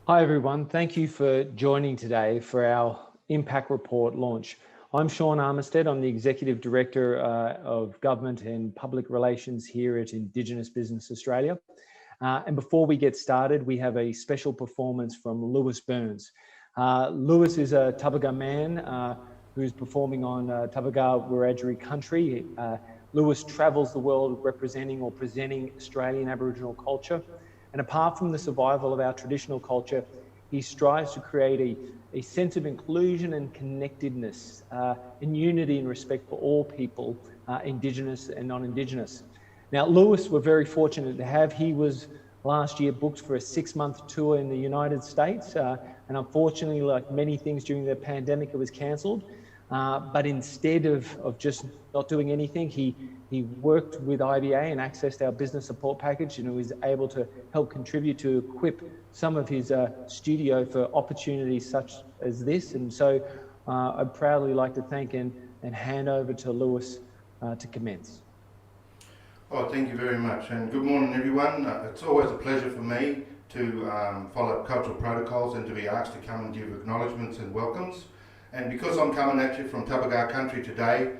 Hi everyone, thank you for joining today for our Impact Report launch. I'm Sean Armistead, I'm the Executive Director of Government and Public Relations here at Indigenous Business Australia. And before we get started, we have a special performance from Lewis Burns. Lewis is a Tabaga man who's performing on Tabaga Wiradjuri country. Lewis travels the world representing or presenting Australian Aboriginal culture. And apart from the survival of our traditional culture, he strives to create a sense of inclusion and connectedness and unity and respect for all people, Indigenous and non-Indigenous. Now, Lewis, we're very fortunate to have. He was last year booked for a 6-month tour in the United States. And unfortunately, like many things during the pandemic, it was cancelled. But instead of just not doing anything, he worked with IBA and accessed our business support package, and was able to help contribute to equip some of his studio for opportunities such as this. And so I'd proudly like to thank and hand over to Lewis to commence. Oh, thank you very much, and good morning everyone. It's always a pleasure for me to follow cultural protocols and to be asked to come and give acknowledgements and welcomes. And because I'm coming at you from Tabaga country today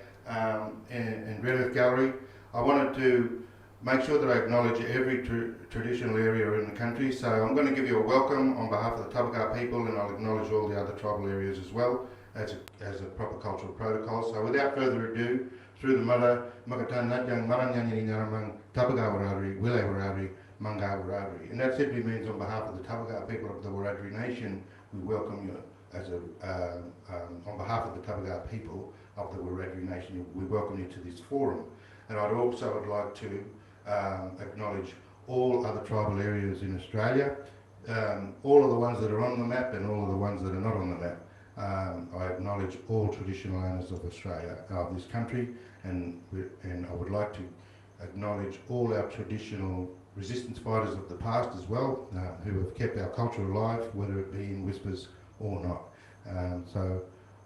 in Red Earth Gallery, I wanted to make sure that I acknowledge every traditional area in the country. So I'm going to give you a welcome on behalf of the Tabaga people, and I'll acknowledge all the other tribal areas as well as a proper cultural protocol. So without further ado, through the mother, Makatan Natjang Maranyanyani Naramang Tabaga Wiradjuri, Wile Wiradjuri, Manga Wiradjuri. And that simply means on behalf of the Tabaga people of the Wiradjuri Nation, we welcome you on behalf of the Tabaga people of the Wiradjuri Nation, we welcome you to this forum. And I'd also like to acknowledge all other tribal areas in Australia, all of the ones that are on the map and all of the ones that are not on the map. I acknowledge all traditional owners of Australia, of this country, and I would like to acknowledge all our traditional resistance fighters of the past as well, who have kept our culture alive, whether it be in whispers or not.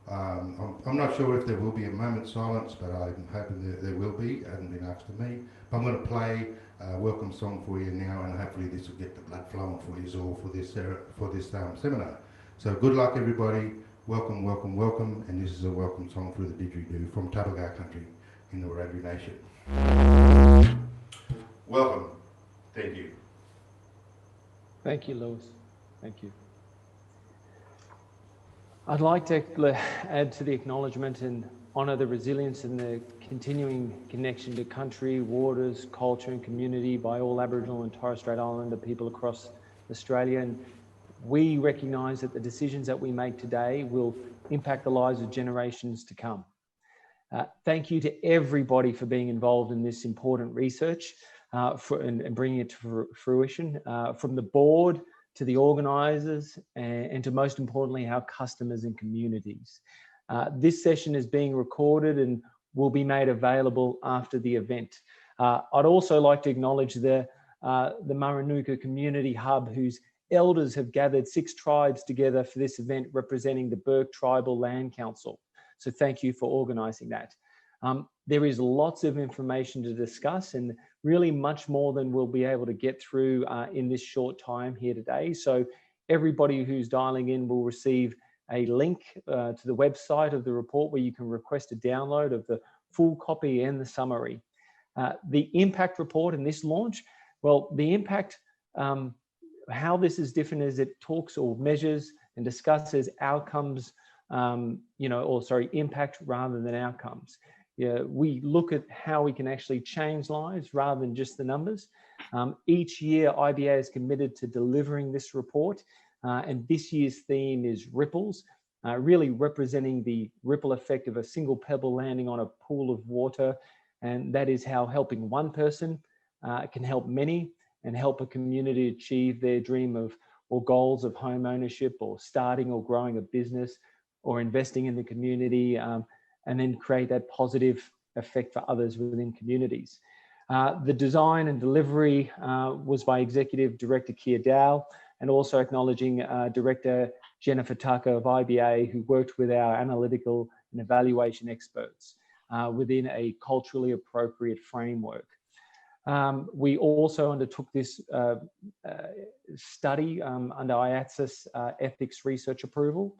I'm not sure if there will be a moment's silence, but I'm hoping that there will be. It hasn't been asked of me. But I'm going to play a welcome song for you now, and hopefully this will get the blood flowing for you all for this seminar. So good luck everybody. Welcome, welcome, welcome. And this is a welcome song through the didgeridoo from Tabaga country in the Wiradjuri Nation. Welcome. Thank you. Thank you, Lewis. Thank you. I'd like to add to the acknowledgement and honour the resilience and the continuing connection to country, waters, culture and community by all Aboriginal and Torres Strait Islander people across Australia. And we recognise that the decisions that we make today will impact the lives of generations to come. Thank you to everybody for being involved in this important research and bringing it to fruition, from the board to the organisers, and to most importantly, our customers and communities. This session is being recorded and will be made available after the event. I'd also like to acknowledge the Maranuka Community Hub, whose elders have gathered 6 tribes together for this event representing the Burke Tribal Land Council. So thank you for organising that. There is lots of information to discuss, and really much more than we'll be able to get through in this short time here today. So everybody who's dialing in will receive a link to the website of the report where you can request a download of the full copy and the summary. The impact report in this launch, well, the impact, how this is different is it talks or measures and discusses outcomes, impact rather than outcomes. Yeah, we look at how we can actually change lives rather than just the numbers. Each year, IBA is committed to delivering this report, and this year's theme is ripples, really representing the ripple effect of a single pebble landing on a pool of water, and that is how helping one person can help many and help a community achieve their dream of or goals of home ownership, or starting or growing a business, or investing in the community, and then create that positive effect for others within communities. The design and delivery was by Executive Director Keir Dow, and also acknowledging Director Jennifer Tucker of IBA, who worked with our analytical and evaluation experts within a culturally appropriate framework. We also undertook this study under IATSIS ethics research approval,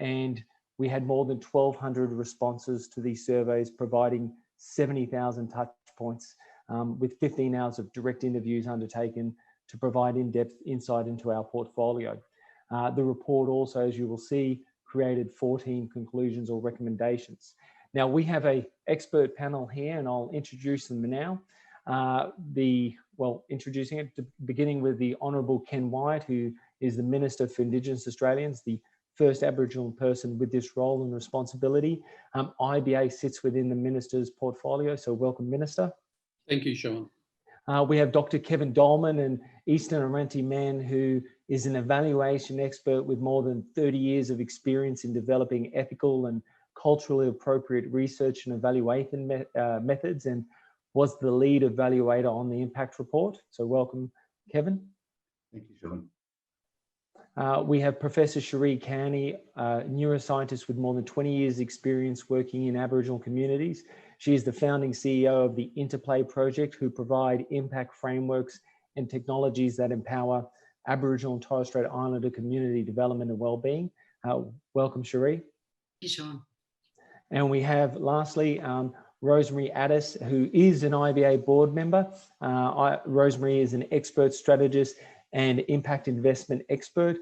and we had more than 1,200 responses to these surveys, providing 70,000 touch points, with 15 hours of direct interviews undertaken to provide in-depth insight into our portfolio. The report also, as you will see, created 14 conclusions or recommendations. Now, we have an expert panel here, and I'll introduce them now. Introducing it, beginning with the Honourable Ken Wyatt, who is the Minister for Indigenous Australians, the first Aboriginal person with this role and responsibility. IBA sits within the Minister's portfolio, so welcome, Minister. Thank you, Sean. We have Dr. Kevin Dolman, an Eastern Arrernte man who is an evaluation expert with more than 30 years of experience in developing ethical and culturally appropriate research and evaluation methods, and was the lead evaluator on the impact report. So welcome, Kevin. Thank you, Sean. We have Professor Cherie Kearney, a neuroscientist with more than 20 years experience working in Aboriginal communities. She is the founding CEO of the Interplay Project, who provide impact frameworks and technologies that empower Aboriginal and Torres Strait Islander community development and wellbeing. Welcome, Cherie. Thank you, Sean. And we have, lastly, Rosemary Addis, who is an IBA board member. Rosemary is an expert strategist and impact investment expert.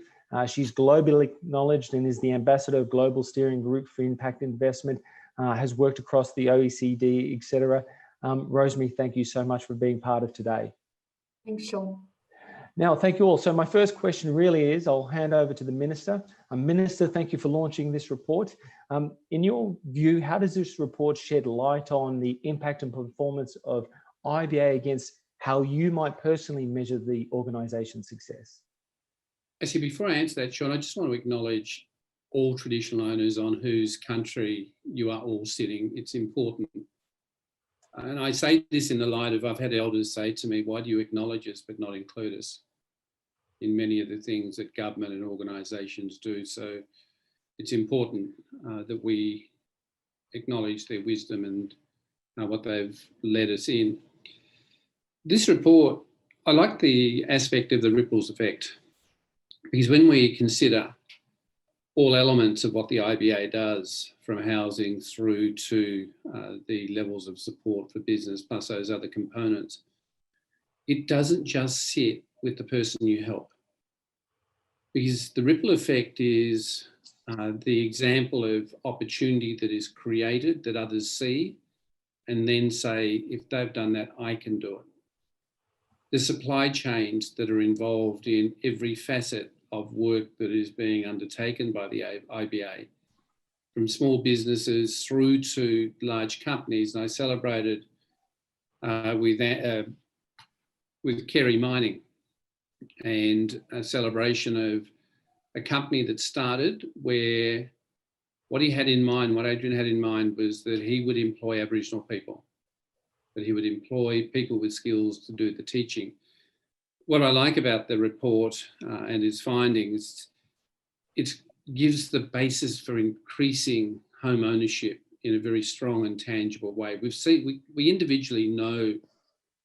She's globally acknowledged and is the ambassador of Global Steering Group for Impact Investment, has worked across the OECD, etc. Rosemary, thank you so much for being part of today. Thanks, Sean. Now, thank you all. So my first question really is, I'll hand over to the Minister. Minister, thank you for launching this report. In your view, how does this report shed light on the impact and performance of IBA against how you might personally measure the organisation's success? Actually, before I answer that, Sean, I just want to acknowledge all traditional owners on whose country you are all sitting. It's important. And I say this in the light of, I've had elders say to me, why do you acknowledge us but not include us in many of the things that government and organisations do? So it's important that we acknowledge their wisdom and what they've led us in. This report, I like the aspect of the ripples effect, because when we consider all elements of what the IBA does, from housing through to the levels of support for business, plus those other components, it doesn't just sit with the person you help. Because the ripple effect is the example of opportunity that is created that others see and then say, if they've done that, I can do it. The supply chains that are involved in every facet of work that is being undertaken by the IBA, from small businesses through to large companies. And I celebrated with Kerry Mining, and a celebration of a company that started where what he had in mind, what Adrian had in mind, was that he would employ Aboriginal people, that he would employ people with skills to do the teaching. What I like about the report and its findings, it gives the basis for increasing home ownership in a very strong and tangible way. We individually know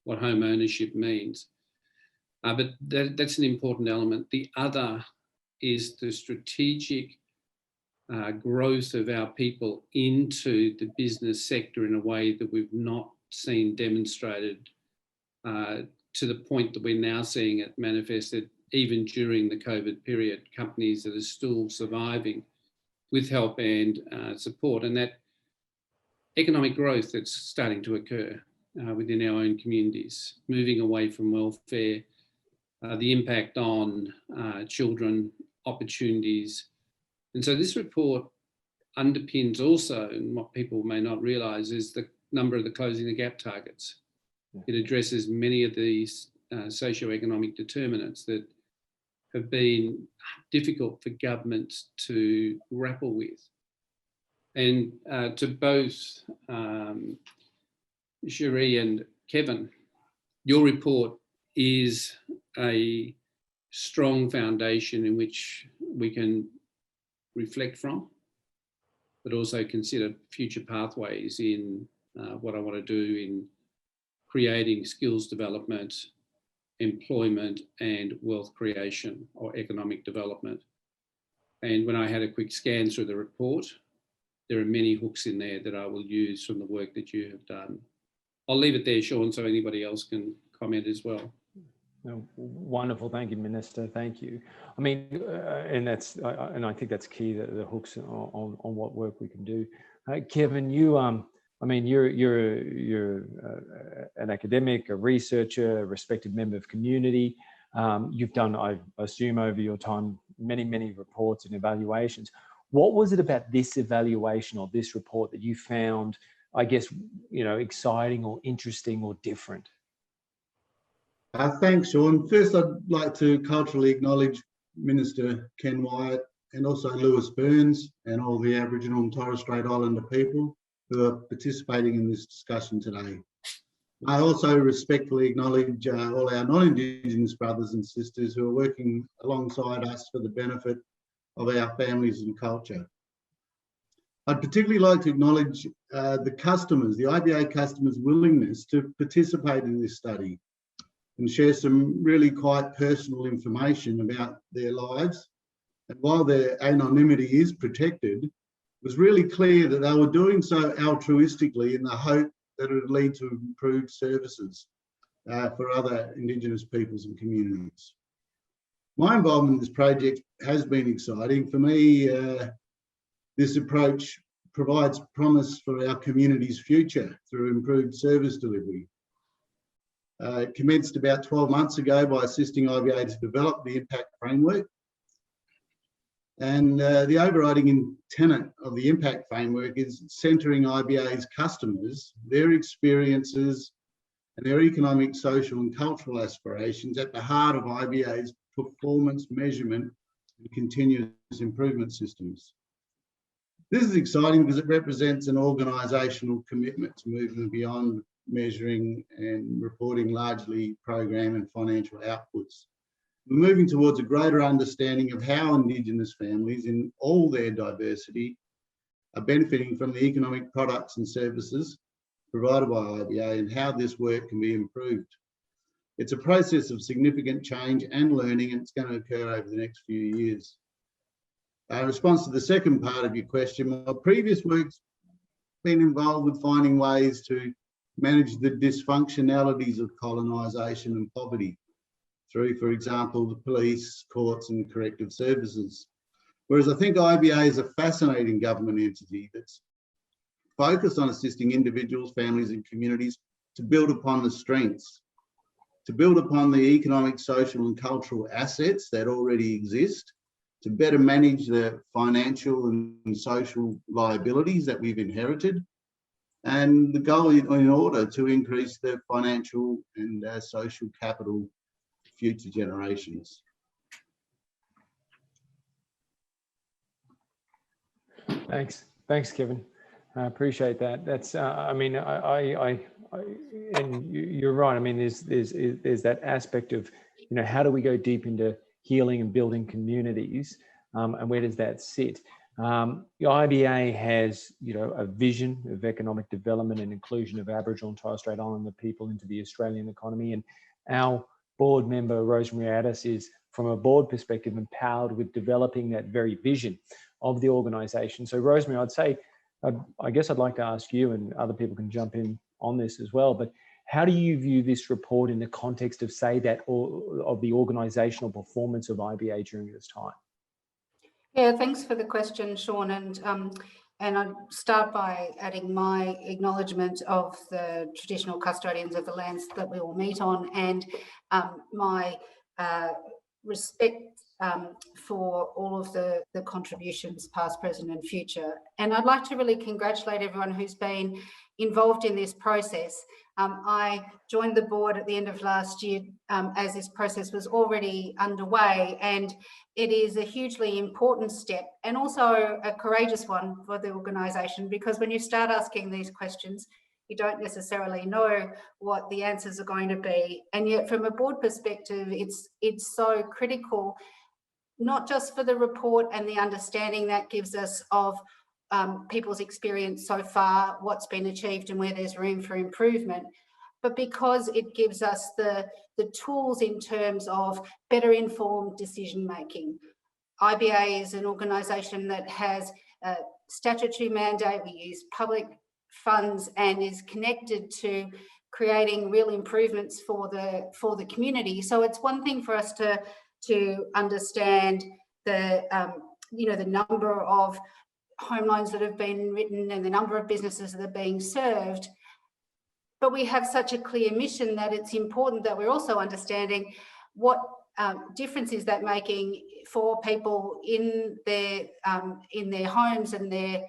what home ownership means, but that's an important element. The other is the strategic growth of our people into the business sector in a way that we've not seen demonstrated to the point that we're now seeing it manifested even during the COVID period, companies that are still surviving with help and support, and that economic growth that's starting to occur within our own communities, moving away from welfare, the impact on children, opportunities. And so this report underpins also, and what people may not realise, is the number of the Closing the Gap targets. It addresses many of these socioeconomic determinants that have been difficult for governments to grapple with. And to both Cherie and Kevin, your report is a strong foundation in which we can reflect from, but also consider future pathways in what I want to do in creating skills development, employment, and wealth creation or economic development. And when I had a quick scan through the report, there are many hooks in there that I will use from the work that you have done. I'll leave it there, Sean, so anybody else can comment as well. No, wonderful, thank you, Minister. Thank you. I mean, and I think that's key, the hooks on what work we can do. Kevin, you, I mean, you're an academic, a researcher, a respected member of community. You've done, I assume, over your time, many reports and evaluations. What was it about this evaluation or this report that you found, I guess, exciting or interesting or different? Thanks, Sean. First, I'd like to culturally acknowledge Minister Ken Wyatt and also Lewis Burns and all the Aboriginal and Torres Strait Islander people who are participating in this discussion today. I also respectfully acknowledge all our non-Indigenous brothers and sisters who are working alongside us for the benefit of our families and culture. I'd particularly like to acknowledge the customers, the IBA customers' willingness to participate in this study and share some really quite personal information about their lives. And while their anonymity is protected, it was really clear that they were doing so altruistically in the hope that it would lead to improved services for other Indigenous peoples and communities. My involvement in this project has been exciting. For me, this approach provides promise for our community's future through improved service delivery. It commenced about 12 months ago by assisting IBA to develop the impact framework. And the overriding tenet of the impact framework is centering IBA's customers, their experiences, and their economic, social, and cultural aspirations at the heart of IBA's performance measurement and continuous improvement systems. This is exciting because it represents an organisational commitment to moving beyond measuring and reporting largely program and financial outputs. We're moving towards a greater understanding of how Indigenous families in all their diversity are benefiting from the economic products and services provided by IBA and how this work can be improved. It's a process of significant change and learning, and it's going to occur over the next few years. In response to the second part of your question, my previous work's been involved with finding ways to manage the dysfunctionalities of colonisation and poverty through, for example, the police, courts and corrective services. Whereas I think IBA is a fascinating government entity that's focused on assisting individuals, families and communities to build upon the strengths, to build upon the economic, social and cultural assets that already exist, to better manage the financial and social liabilities that we've inherited, and the goal in order to increase the financial and social capital of future generations. Thanks, Kevin. I appreciate that. That's, I mean, and you're right. I mean, there's that aspect of, how do we go deep into healing and building communities, and where does that sit? The IBA has, a vision of economic development and inclusion of Aboriginal and Torres Strait Islander people into the Australian economy. And our board member, Rosemary Addis, is, from a board perspective, empowered with developing that very vision of the organisation. So, Rosemary, I'd say, I guess I'd like to ask you, and other people can jump in on this as well, but how do you view this report in the context of, say, of the organisational performance of IBA during this time? Yeah, thanks for the question, Sean. And I'd start by adding my acknowledgement of the traditional custodians of the lands that we all meet on, and my respect for all of the contributions, past, present and future. And I'd like to really congratulate everyone who's been involved in this process. I joined the board at the end of last year as this process was already underway, and it is a hugely important step and also a courageous one for the organisation, because when you start asking these questions, you don't necessarily know what the answers are going to be. And yet from a board perspective, it's so critical, not just for the report and the understanding that gives us of people's experience so far, what's been achieved and where there's room for improvement, but because it gives us the tools in terms of better informed decision making. IBA is an organisation that has a statutory mandate. We use public funds and is connected to creating real improvements for the community. So it's one thing for us to understand the the number of home loans that have been written and the number of businesses that are being served, but we have such a clear mission that it's important that we're also understanding what difference is that making for people in their homes and their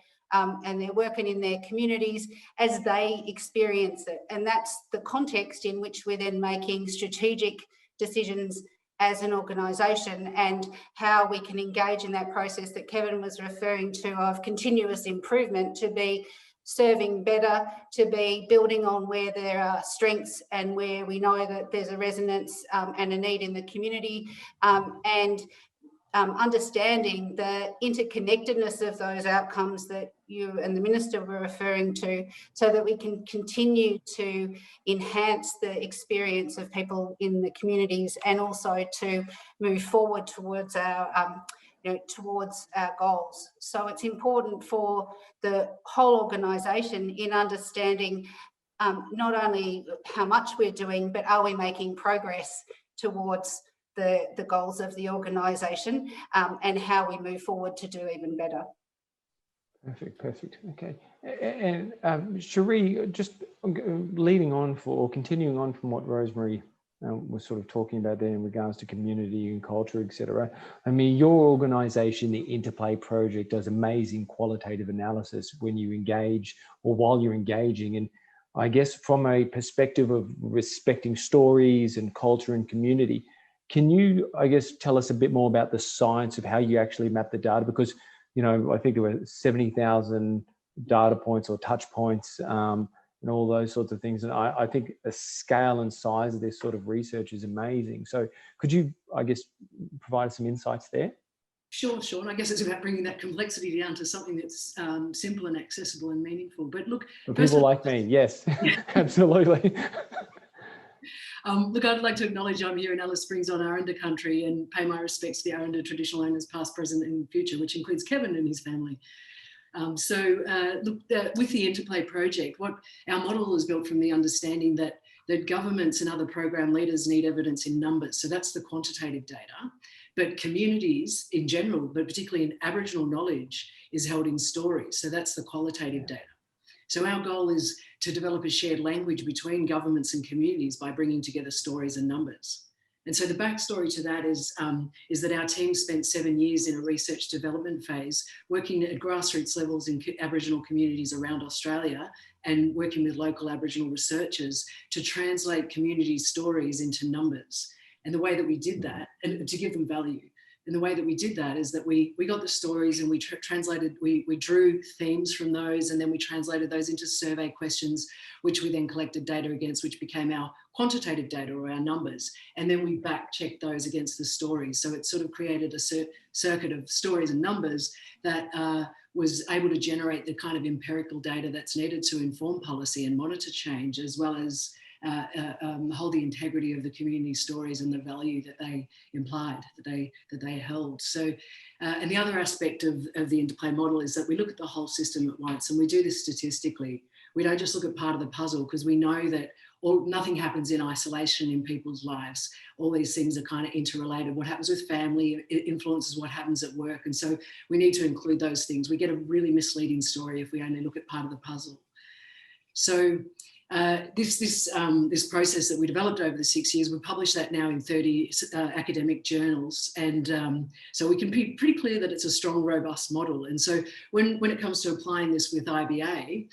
work and in their communities as they experience it. And that's the context in which we're then making strategic decisions as an organisation, and how we can engage in that process that Kevin was referring to of continuous improvement, to be serving better, to be building on where there are strengths and where we know that there's a resonance and a need in the community, and understanding the interconnectedness of those outcomes that you and the Minister were referring to, so that we can continue to enhance the experience of people in the communities, and also to move forward towards our towards our goals. So it's important for the whole organisation in understanding not only how much we're doing, but are we making progress towards the goals of the organisation, and how we move forward to do even better. Perfect. Okay. And Cherie, just leading on or continuing on from what Rosemary was sort of talking about there in regards to community and culture, etc. I mean, your organisation, the Interplay Project, does amazing qualitative analysis when you engage or while you're engaging. And I guess from a perspective of respecting stories and culture and community, can you, I guess, tell us a bit more about the science of how you actually map the data? Because, I think there were 70,000 data points or touch points and all those sorts of things. And I think the scale and size of this sort of research is amazing. So could you, I guess, provide some insights there? Sure. And I guess it's about bringing that complexity down to something that's simple and accessible and meaningful. But look, for people like me, yes, absolutely. Look, I'd like to acknowledge I'm here in Alice Springs on Aranda country and pay my respects to the Aranda traditional owners, past, present and future, which includes Kevin and his family. With the Interplay project, what our model is built from the understanding that governments and other program leaders need evidence in numbers. So that's the quantitative data. But communities in general, but particularly in Aboriginal knowledge, is held in stories. So that's the qualitative data. So our goal is to develop a shared language between governments and communities by bringing together stories and numbers. And so the backstory to that is that our team spent 7 years in a research development phase, working at grassroots levels in Aboriginal communities around Australia and working with local Aboriginal researchers to translate community stories into numbers. And the way that we did that, and to give them value. And the way that we did that is that we got the stories and we drew themes from those, and then we translated those into survey questions, which we then collected data against, which became our quantitative data or our numbers. And then we back checked those against the stories. So it sort of created a circuit of stories and numbers that was able to generate the kind of empirical data that's needed to inform policy and monitor change, as well as hold the integrity of the community stories and the value that they implied, that they held. So, and the other aspect of the Interplay model is that we look at the whole system at once, and we do this statistically. We don't just look at part of the puzzle, because we know that nothing happens in isolation in people's lives. All these things are kind of interrelated. What happens with family influences what happens at work. And so we need to include those things. We get a really misleading story if we only look at part of the puzzle. So this process that we developed over the 6 years, we published that now in 30 academic journals. And so we can be pretty clear that it's a strong, robust model. And so when it comes to applying this with IBA,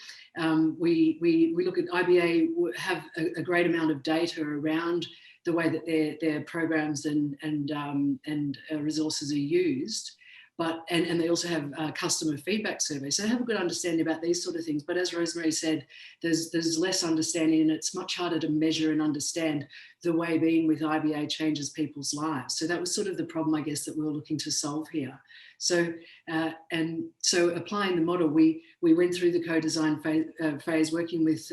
we look at IBA have a great amount of data around the way that their programs and resources are used. And they also have customer feedback surveys. So they have a good understanding about these sort of things. But as Rosemary said, there's less understanding, and it's much harder to measure and understand the way being with IBA changes people's lives. So that was sort of the problem, I guess, that we were looking to solve here. So applying the model, we went through the co-design phase working with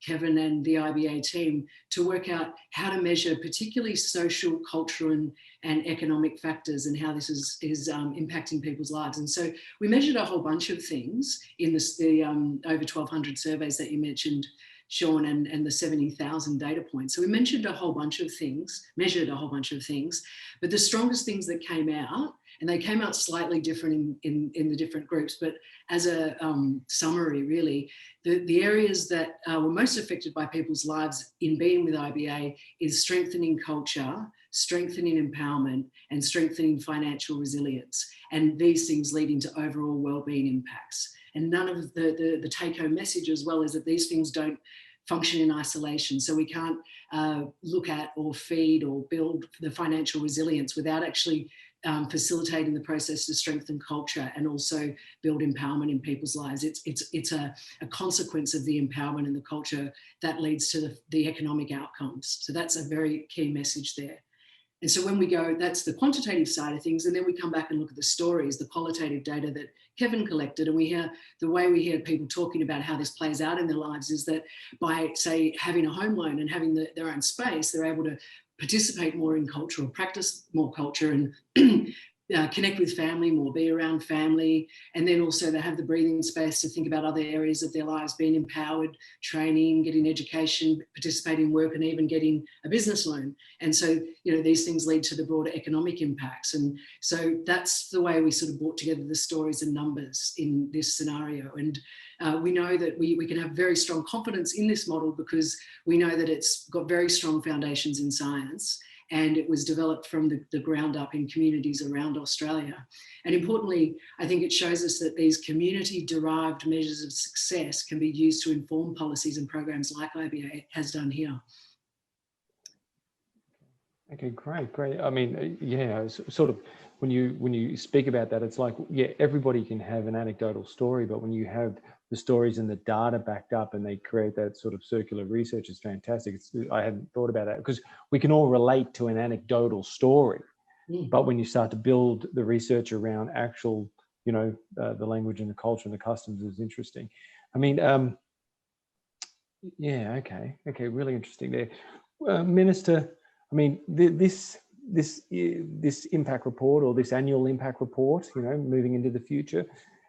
Kevin and the IBA team to work out how to measure particularly social, cultural and economic factors and how this is impacting people's lives. And so we measured a whole bunch of things in the over 1,200 surveys that you mentioned, Sean, and the 70,000 data points. So we measured a whole bunch of things, but the strongest things that came out, and they came out slightly different in the different groups, but as a summary, really, the areas that were most affected by people's lives in being with IBA is strengthening culture, strengthening empowerment, and strengthening financial resilience. And these things leading to overall wellbeing impacts. And none of the take-home message as well is that these things don't function in isolation. So we can't look at or feed or build the financial resilience without actually facilitating the process to strengthen culture and also build empowerment in people's lives. It's a consequence of the empowerment and the culture that leads to the economic outcomes. So that's a very key message there. And so when we go, that's the quantitative side of things, and then we come back and look at the stories, the qualitative data that Kevin collected, and we hear the way we hear people talking about how this plays out in their lives is that by, say, having a home loan and having their own space, they're able to participate more in culture or practice more culture and connect with family more, be around family, and then also they have the breathing space to think about other areas of their lives, being empowered, training, getting education, participating in work, and even getting a business loan. And so, you know, these things lead to the broader economic impacts. And so that's the way we sort of brought together the stories and numbers in this scenario. And we know that we can have very strong confidence in this model because we know that it's got very strong foundations in science, and it was developed from the ground up in communities around Australia. And importantly, I think it shows us that these community-derived measures of success can be used to inform policies and programs like IBA has done here. Okay, great. I mean, yeah, sort of when you speak about that, it's like, yeah, everybody can have an anecdotal story, but when you have the stories and the data backed up and they create that sort of circular research, is fantastic. I hadn't thought about that because we can all relate to an anecdotal story, but when you start to build the research around actual, you know, the language and the culture and the customs is interesting. I mean, yeah, okay, really interesting there. Minister, I mean, this impact report or this annual impact report, you know, moving into the future,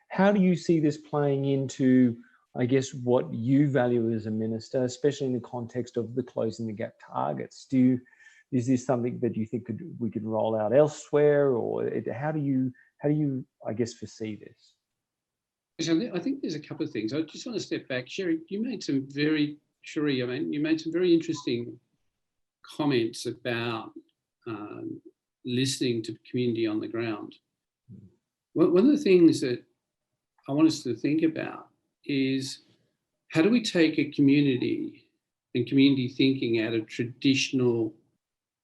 how do you see this playing into, I guess, what you value as a minister, especially in the context of the closing the gap targets? Is this something that you think we could roll out elsewhere, or how do you, I guess, foresee this? I think there's a couple of things. I just want to step back. Sherry, you made some very interesting comments about listening to the community on the ground. One of the things that I want us to think about is how do we take a community and community thinking out of traditional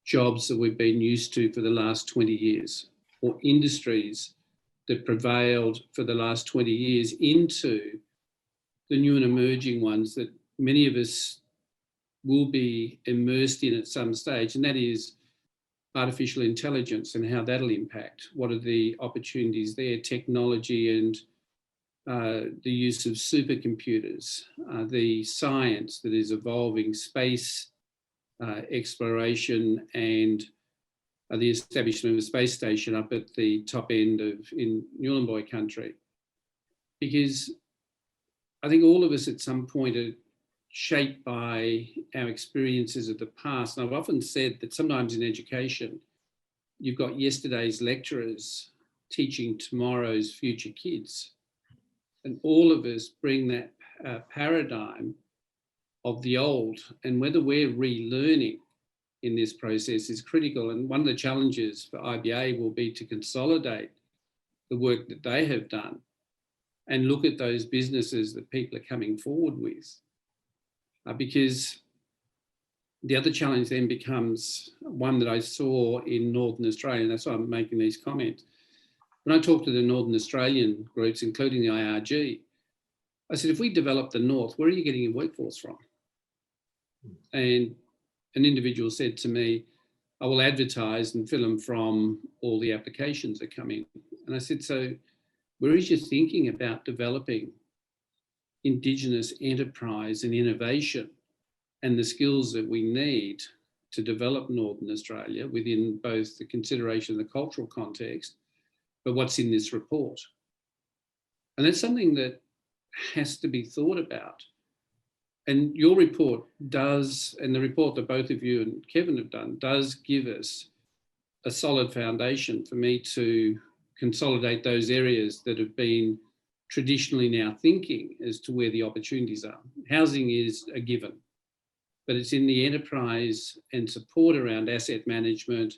jobs that we've been used to for the last 20 years or industries that prevailed for the last 20 years into the new and emerging ones that many of us will be immersed in at some stage, and that is artificial intelligence and how that'll impact. What are the opportunities there, technology and the use of supercomputers, the science that is evolving, space exploration, and the establishment of a space station up at the top end in Nhulunbuy country. Because I think all of us at some point are shaped by our experiences of the past. And I've often said that sometimes in education, you've got yesterday's lecturers teaching tomorrow's future kids. And all of us bring that paradigm of the old, and whether we're relearning in this process is critical. And one of the challenges for IBA will be to consolidate the work that they have done and look at those businesses that people are coming forward with. Because the other challenge then becomes one that I saw in Northern Australia, and that's why I'm making these comments. When I talk to the Northern Australian groups, including the IRG, I said, if we develop the North, where are you getting your workforce from? And an individual said to me, I will advertise and fill them from all the applications that come in. And I said, so where is your thinking about developing Indigenous enterprise and innovation and the skills that we need to develop Northern Australia within both the consideration of the cultural context, but what's in this report? And that's something that has to be thought about. And your report does, and the report that both of you and Kevin have done, does give us a solid foundation for me to consolidate those areas that have been traditionally now thinking as to where the opportunities are. Housing is a given, but it's in the enterprise and support around asset management,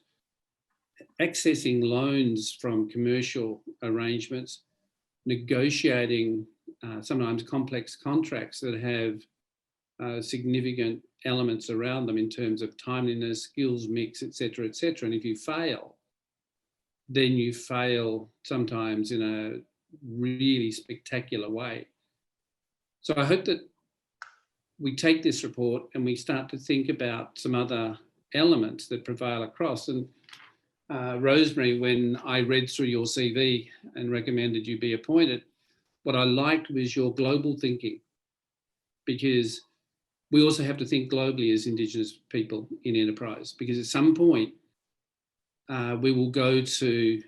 accessing loans from commercial arrangements, negotiating sometimes complex contracts that have significant elements around them in terms of timeliness, skills mix, et cetera, et cetera. And if you fail, then you fail sometimes in a really spectacular way. So I hope that we take this report and we start to think about some other elements that prevail across. And Rosemary, when I read through your CV and recommended you be appointed, what I liked was your global thinking, because we also have to think globally as Indigenous people in enterprise, because at some point we will go to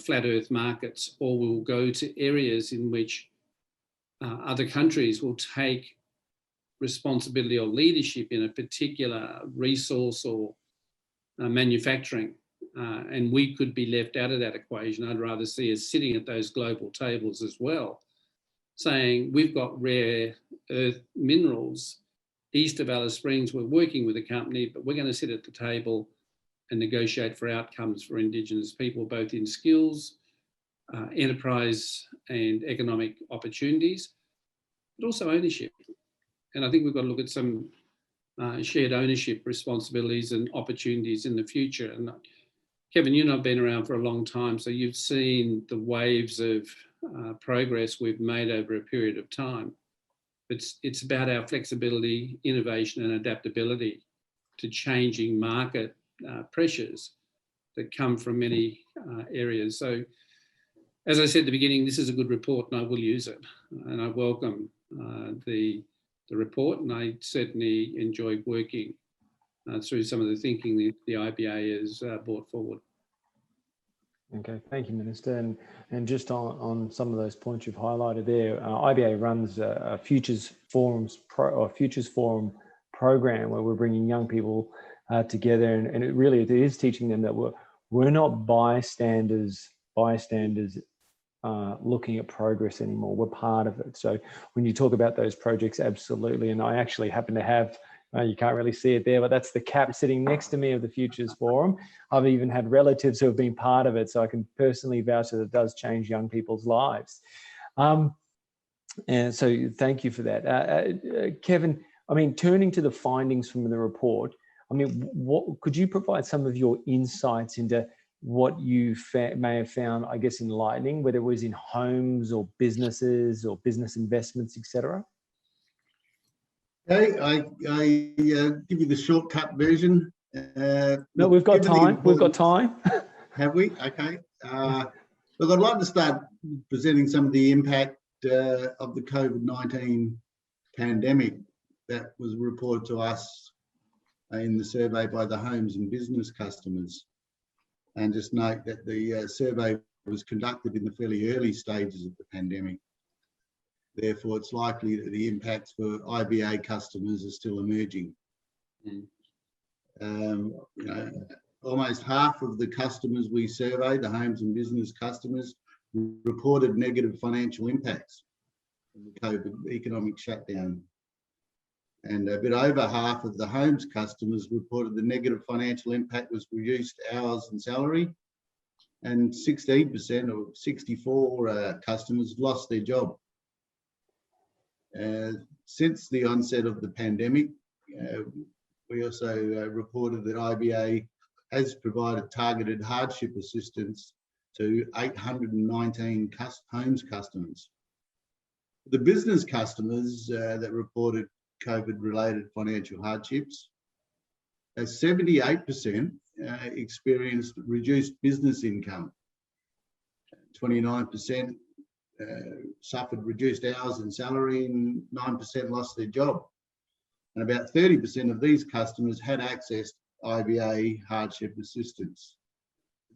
flat earth markets, or we will go to areas in which other countries will take responsibility or leadership in a particular resource or manufacturing. And we could be left out of that equation. I'd rather see us sitting at those global tables as well, saying we've got rare earth minerals east of Alice Springs. We're working with a company, but we're going to sit at the table and negotiate for outcomes for Indigenous people, both in skills, enterprise and economic opportunities, but also ownership. And I think we've got to look at some shared ownership responsibilities and opportunities in the future. And Kevin, you and I have been around for a long time, so you've seen the waves of progress we've made over a period of time. It's about our flexibility, innovation and adaptability to changing market pressures that come from many areas. So as I said at the beginning, this is a good report and I will use it. And I welcome the report, and I certainly enjoyed working through some of the thinking that the IBA has brought forward. Okay, thank you, Minister. And just on some of those points you've highlighted there, IBA runs a Futures Forum program where we're bringing young people together, and it is teaching them that we're not bystanders looking at progress anymore. We're part of it. So when you talk about those projects, absolutely. And I actually happen to have, you can't really see it there, but that's the cap sitting next to me of the Futures Forum. I've even had relatives who have been part of it, so I can personally vouch that it does change young people's lives. And so thank you for that. Kevin, I mean, turning to the findings from the report, I mean, what could you provide some of your insights into what you may have found, I guess, enlightening, whether it was in homes or businesses or business investments, etc.? Okay, I give you the shortcut version. No, we've got time. We've got time. Have we? Okay. Look, I'd like to start presenting some of the impact of the COVID-19 pandemic that was reported to us in the survey by the homes and business customers. And just note that the survey was conducted in the fairly early stages of the pandemic. Therefore, it's likely that the impacts for IBA customers are still emerging. Almost half of the customers we surveyed, the homes and business customers, reported negative financial impacts from the COVID economic shutdown. And a bit over half of the homes customers reported the negative financial impact was reduced hours and salary, and 16% or 64 customers lost their job. Since the onset of the pandemic, we also reported that IBA has provided targeted hardship assistance to 819 homes customers. The business customers that reported COVID-related financial hardships, 78% experienced reduced business income. 29% suffered reduced hours and salary, and 9% lost their job. And about 30% of these customers had accessed IBA hardship assistance.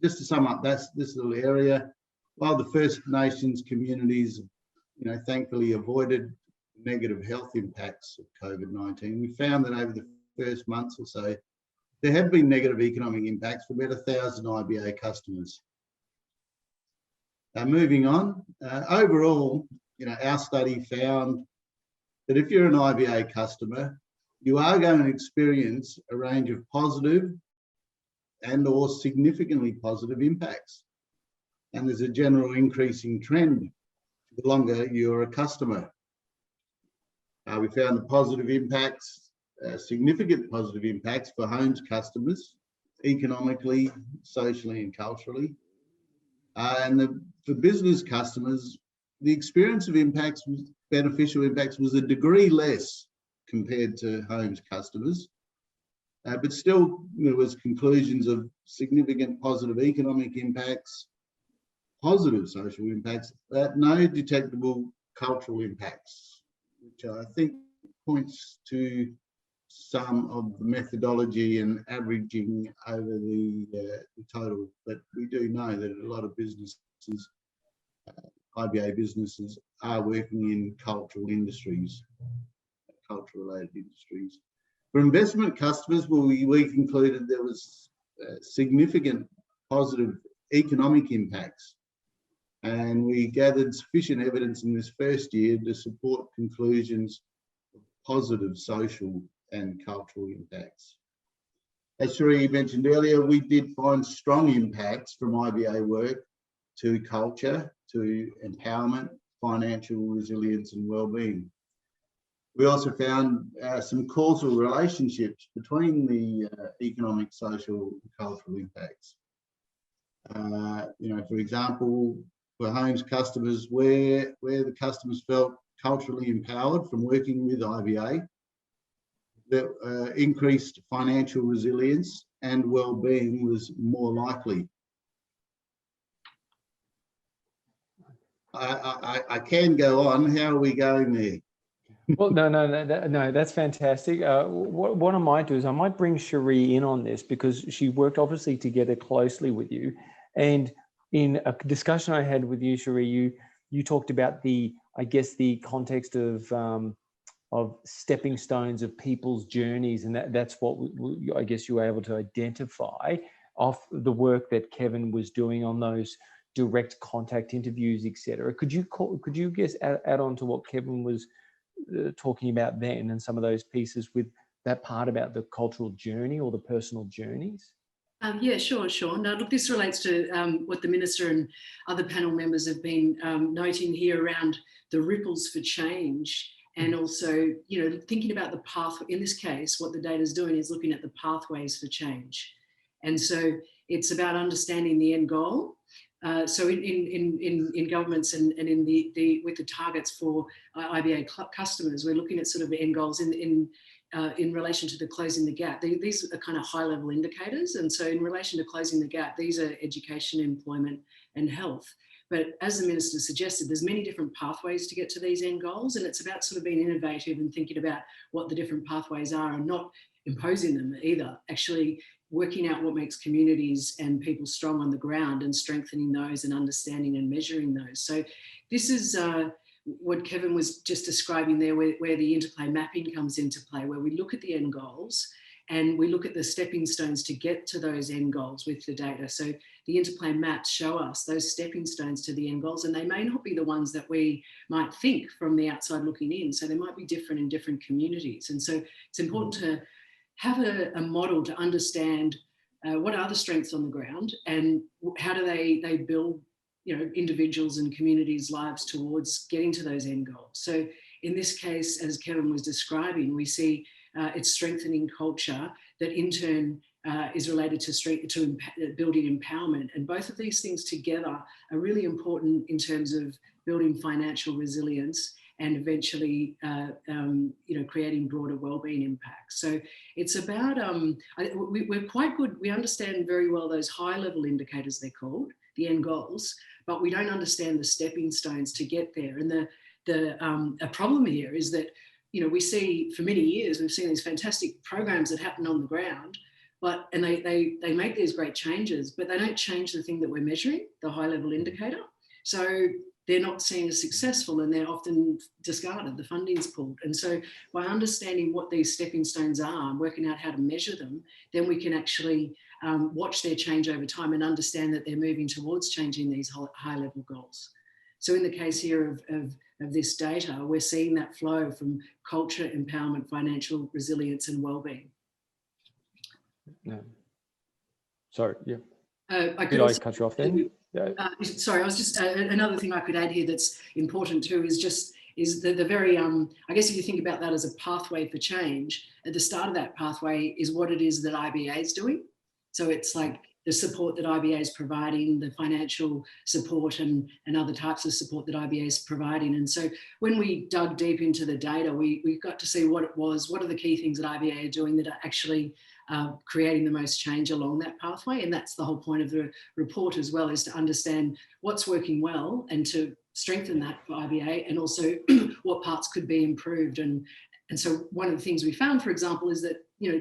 Just to sum up, that's this little area. While the First Nations communities, thankfully avoided negative health impacts of COVID-19, we found that over the first months or so, there have been negative economic impacts for about 1,000 IBA customers. Moving on, overall, our study found that if you're an IBA customer, you are going to experience a range of positive and or significantly positive impacts. And there's a general increasing trend the longer you're a customer. We found the positive impacts, significant positive impacts for homes customers, economically, socially and culturally. For business customers, the experience of impacts, beneficial impacts, was a degree less compared to homes customers. But still, there was conclusions of significant positive economic impacts, positive social impacts, but no detectable cultural impacts, which I think points to some of the methodology and averaging over the total. But we do know that a lot of businesses, IBA businesses, are working in cultural industries, cultural-related industries. For investment customers, we concluded there was significant positive economic impacts, and we gathered sufficient evidence in this first year to support conclusions of positive social and cultural impacts. As Cherie mentioned earlier, we did find strong impacts from IBA work to culture, to empowerment, financial resilience and wellbeing. We also found some causal relationships between the economic, social and cultural impacts. For example, for homes customers, where the customers felt culturally empowered from working with IBA, that increased financial resilience and well-being was more likely. I can go on. How are we going there? Well, no, that's fantastic. What I might do is I might bring Cherie in on this, because she worked obviously together closely with you. And in a discussion I had with you, Cherie, you talked about the context of stepping stones of people's journeys, and that's what I guess you were able to identify off the work that Kevin was doing on those direct contact interviews, etc. Could you add on to what Kevin was talking about then, and some of those pieces with that part about the cultural journey or the personal journeys? Yeah, sure. Now, look, this relates to what the Minister and other panel members have been noting here around the ripples for change, and also, thinking about the path. In this case, what the data is doing is looking at the pathways for change. And so it's about understanding the end goal. So in governments and in with the targets for IBA customers, we're looking at sort of end goals in relation to the closing the gap. These are kind of high level indicators. And so in relation to closing the gap, these are education, employment and health. But as the Minister suggested, there's many different pathways to get to these end goals. And it's about sort of being innovative and thinking about what the different pathways are and not imposing them either. Actually working out what makes communities and people strong on the ground and strengthening those and understanding and measuring those. So this is what Kevin was just describing there, where the interplay mapping comes into play, where we look at the end goals and we look at the stepping stones to get to those end goals with the data. So the interplay maps show us those stepping stones to the end goals, and they may not be the ones that we might think from the outside looking in. So they might be different in different communities. And so it's important to have a model to understand what are the strengths on the ground and how do they build individuals and communities' lives towards getting to those end goals. So in this case, as Kevin was describing, we see it's strengthening culture that in turn is related to building empowerment. And both of these things together are really important in terms of building financial resilience and eventually, creating broader wellbeing impacts. So it's about, we're quite good. We understand very well those high level indicators, they're called. the end goals, but we don't understand the stepping stones to get there. And a problem here is that, we see for many years, we've seen these fantastic programs that happen on the ground, and they make these great changes, but they don't change the thing that we're measuring, the high level indicator. So they're not seen as successful, and they're often discarded, the funding's pulled. And so by understanding what these stepping stones are and working out how to measure them, then we can actually watch their change over time and understand that they're moving towards changing these high level goals. So in the case here of this data, we're seeing that flow from culture, empowerment, financial resilience and wellbeing. Yeah. Sorry, yeah. I cut you off then? Sorry, I was just another thing I could add here that's important too is the very I guess if you think about that as a pathway for change, at the start of that pathway is what it is that IBA is doing. So it's like the support that IBA is providing, the financial support and other types of support that IBA is providing. And so when we dug deep into the data, we got to see what it was, what are the key things that IBA are doing that are actually creating the most change along that pathway. And that's the whole point of the report as well, is to understand what's working well and to strengthen that for IBA, and also what parts could be improved. And so one of the things we found, for example, is that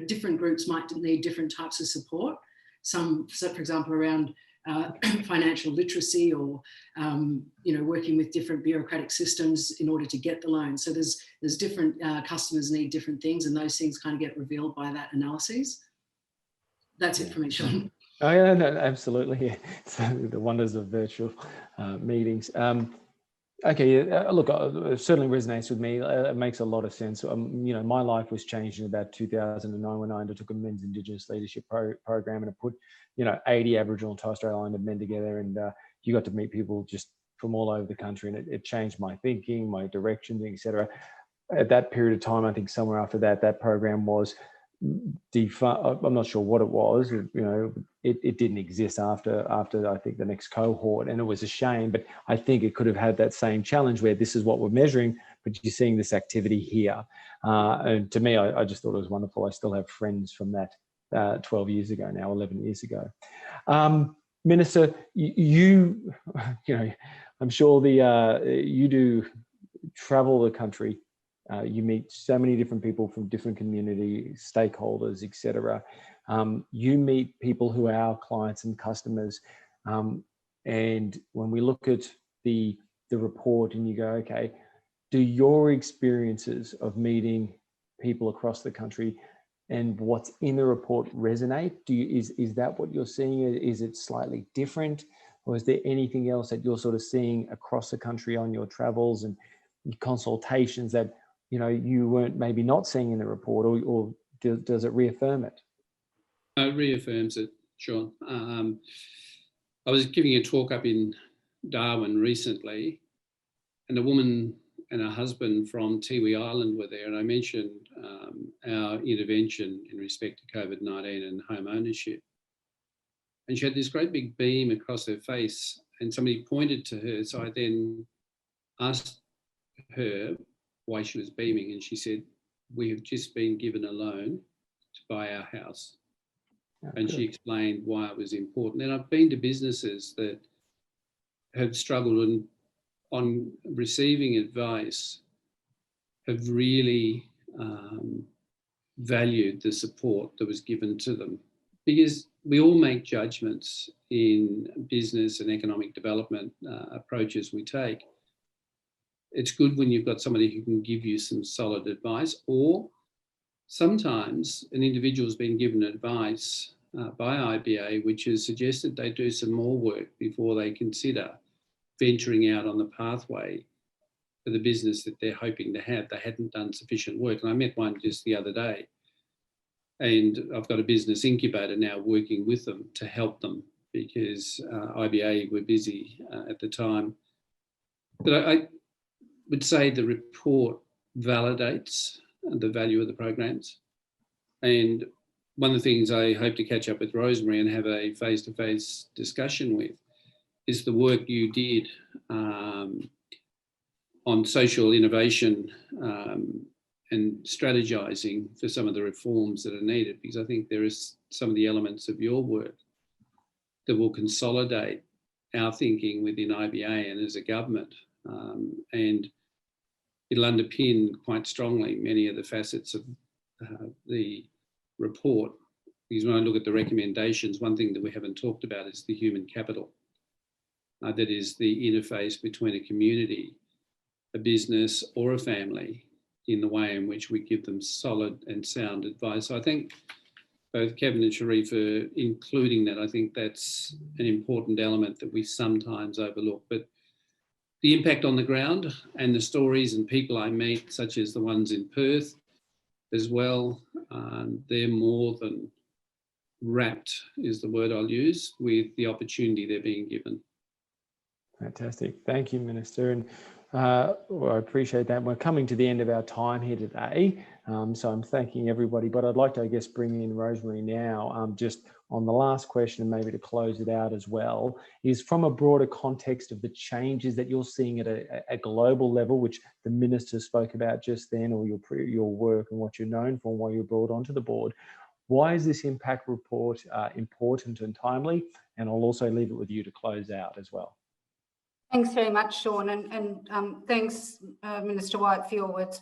different groups might need different types of support. Some, so for example, around financial literacy, or working with different bureaucratic systems in order to get the loan. So there's different customers need different things, and those things kind of get revealed by that analysis. That's it from me, Sean. Oh yeah, no, absolutely. Yeah. So the wonders of virtual meetings. Okay, look, it certainly resonates with me. It makes a lot of sense. My life was changed in about 2009 when I undertook a men's Indigenous leadership program, and it put, 80 Aboriginal and Torres Strait Islander men together, and you got to meet people just from all over the country, and it changed my thinking, my direction, etc. At that period of time, I think somewhere after that program was I'm not sure what it was. It didn't exist after I think the next cohort, and it was a shame. But I think it could have had that same challenge where this is what we're measuring, but you're seeing this activity here. And to me, I just thought it was wonderful. I still have friends from that 12 years ago now, 11 years ago. Minister, you I'm sure you do travel the country. You meet so many different people from different community stakeholders, etc. You meet people who are our clients and customers. And when we look at the report and you go, okay, do your experiences of meeting people across the country and what's in the report resonate? Is that what you're seeing? Is it slightly different? Or is there anything else that you're sort of seeing across the country on your travels and consultations that you weren't maybe not seeing in the report, or does it reaffirm it? It reaffirms it, Sean. I was giving a talk up in Darwin recently, and a woman and her husband from Tiwi Island were there, and I mentioned our intervention in respect to COVID-19 and home ownership. And she had this great big beam across her face, and somebody pointed to her. So I then asked her why she was beaming, and she said, "We have just been given a loan to buy our house." Oh, and good. She explained why it was important. And I've been to businesses that have struggled on receiving advice, have really valued the support that was given to them, because we all make judgments in business and economic development approaches we take. It's good when you've got somebody who can give you some solid advice, or sometimes an individual's been given advice by IBA, which has suggested they do some more work before they consider venturing out on the pathway for the business that they're hoping to have. They hadn't done sufficient work. And I met one just the other day, and I've got a business incubator now working with them to help them, because IBA were busy at the time. But I would say the report validates the value of the programs. And one of the things I hope to catch up with Rosemary and have a face-to-face discussion with is the work you did on social innovation and strategizing for some of the reforms that are needed, because I think there is some of the elements of your work that will consolidate our thinking within IBA and as a government. And it'll underpin quite strongly many of the facets of the report. Because when I look at the recommendations, one thing that we haven't talked about is the human capital. That is the interface between a community, a business or a family in the way in which we give them solid and sound advice. So I think both Kevin and Cherie for including that. I think that's an important element that we sometimes overlook. But the impact on the ground and the stories and people I meet, such as the ones in Perth as well, they're more than wrapped, is the word I'll use, with the opportunity they're being given. Fantastic. Thank you, Minister. And well, I appreciate that. We're coming to the end of our time here today. So I'm thanking everybody, but I'd like to, I guess, bring in Rosemary now, just on the last question, and maybe to close it out as well, is from a broader context of the changes that you're seeing at a global level, which the Minister spoke about just then, or your work and what you're known for and why you're brought onto the board. Why is this impact report important and timely? And I'll also leave it with you to close out as well. Thanks very much, Sean, and thanks, Minister White, for your words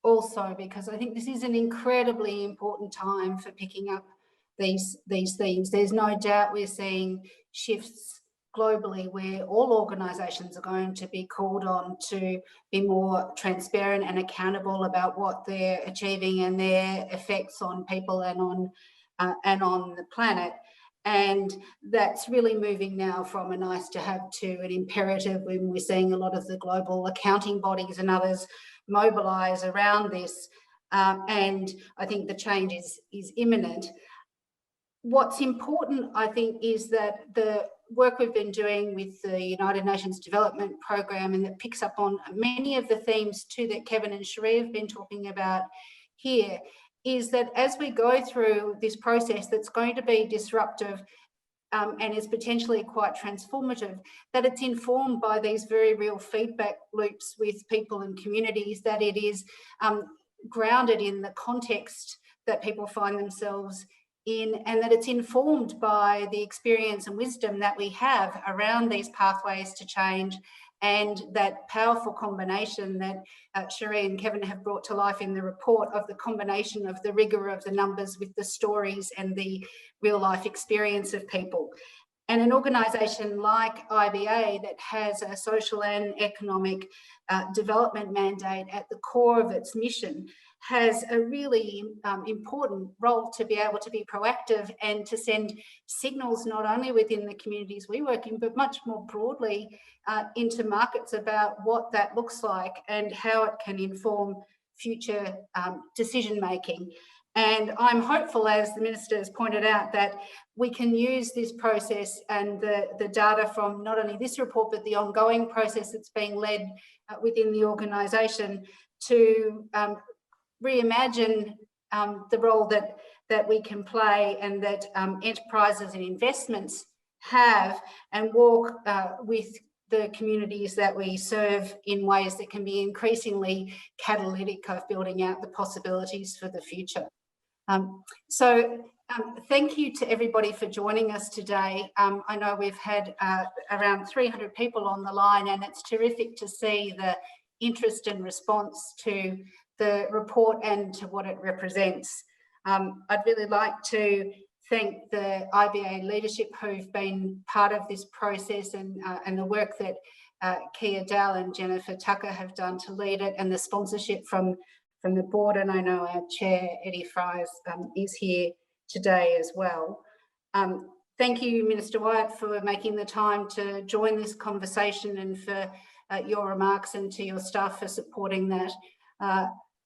also, because I think this is an incredibly important time for picking up these themes. There's no doubt we're seeing shifts globally where all organisations are going to be called on to be more transparent and accountable about what they're achieving and their effects on people and on the planet. And that's really moving now from a nice to have to an imperative, when we're seeing a lot of the global accounting bodies and others mobilise around this. And I think the change is imminent. What's important, I think, is that the work we've been doing with the United Nations Development Programme, and that picks up on many of the themes too that Kevin and Cherie have been talking about here, is that as we go through this process that's going to be disruptive and is potentially quite transformative, that it's informed by these very real feedback loops with people and communities, that it is grounded in the context that people find themselves in, and that it's informed by the experience and wisdom that we have around these pathways to change, and that powerful combination that Cherie and Kevin have brought to life in the report, of the combination of the rigour of the numbers with the stories and the real life experience of people. And an organisation like IBA that has a social and economic development mandate at the core of its mission has a really important role to be able to be proactive and to send signals not only within the communities we work in, but much more broadly into markets about what that looks like and how it can inform future decision making. And I'm hopeful, as the Minister has pointed out, that we can use this process and the data from not only this report, but the ongoing process that's being led within the organisation to reimagine the role that we can play, and that enterprises and investments have, and walk with the communities that we serve in ways that can be increasingly catalytic of building out the possibilities for the future. Thank you to everybody for joining us today. I know we've had around 300 people on the line, and it's terrific to see the interest and response to the report and to what it represents. I'd really like to thank the IBA leadership who've been part of this process, and the work that Kia Dell and Jennifer Tucker have done to lead it, and the sponsorship from the board. And I know our chair, Eddie Fries, is here today as well. Thank you, Minister Wyatt, for making the time to join this conversation, and for your remarks, and to your staff for supporting that.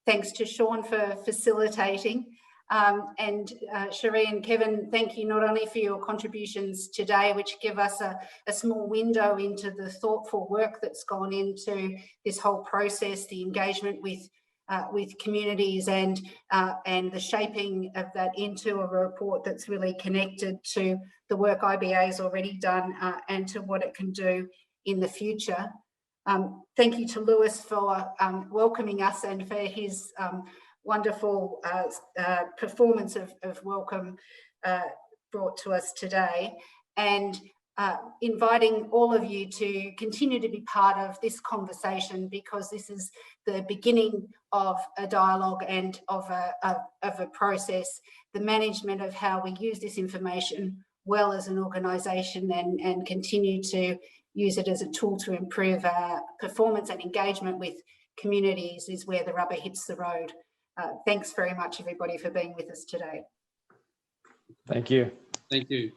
Thanks to Sean for facilitating. And Cherie and Kevin, thank you not only for your contributions today, which give us a small window into the thoughtful work that's gone into this whole process, the engagement with communities, and the shaping of that into a report that's really connected to the work IBA has already done, and to what it can do in the future. Thank you to Lewis for welcoming us, and for his wonderful performance of welcome brought to us today. And inviting all of you to continue to be part of this conversation, because this is the beginning of a dialogue and of a process, the management of how we use this information well as an organisation, and continue to use it as a tool to improve our performance and engagement with communities is where the rubber hits the road. Thanks very much, everybody, for being with us today. Thank you. Thank you.